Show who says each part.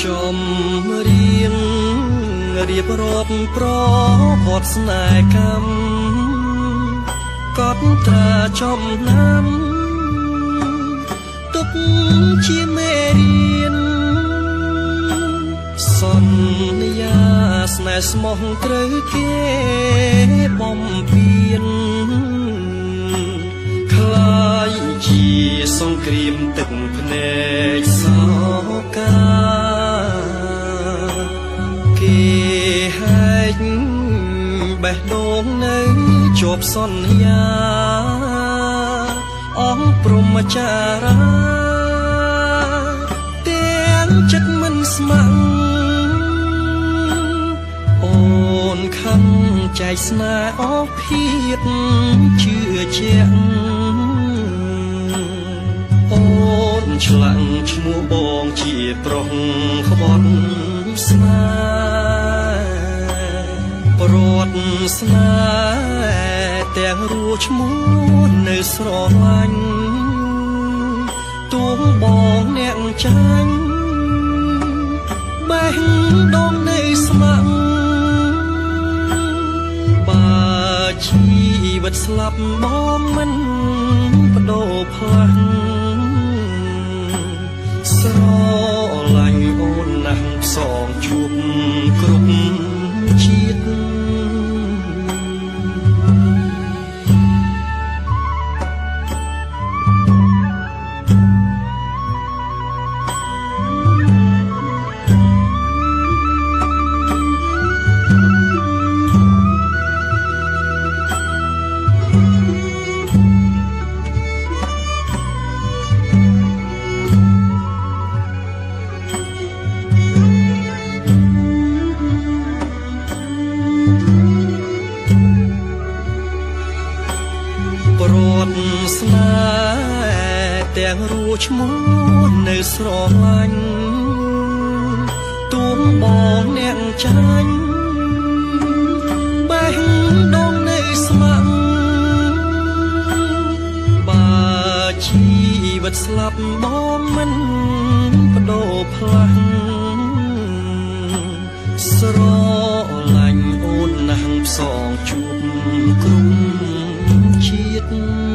Speaker 1: ចំរៀងរៀបរាប់ប្រផតស្នេហ៍កម្មកត់ត្រាចំណាំទុកជាមេរៀនសន្យាស្នេហ៍ស្មោះត្រូវគេបំពេញខ្លាយជាសង្គ្រាមទឹកភ្នែកសោកាគេហែកបេះដូងនៅជាប់សន្យាអងព្រមចារាទាំងចិត្តមិនស្ម័គ្រអូនខំចែកស្នេហ៍អស់ភាពជឿជាក់អូនឆ្លាក់ឈ្មោះបងជាប្រុសក្បត់ស្នេហ៍ប្រវត្តិស្នេហ៍ទាំងរួឈ្មោះនៅស្រឡាញ់ទួងបងអ្នកចាញ់បេះដូងនៅស្ម័គ្របើជីវិតស្លាប់បងមិនបដូរផ្លាំងស្រឡាញ់អូនណាស់ផ្សងជួបគ្រប់ជាតិប្រវត្តិស្នេហ៍ទាំងរួឈ្មោះនៅស្រឡាញ់ទួងបងអ្នកចាញ់បេះដូងនៅស្ម័គ្របើជីវិតស្លាប់បងមិនបដូរផ្លាំងស្រឡាញ់អូនណាស់ផ្សងជួបគ្រប់ជាតិ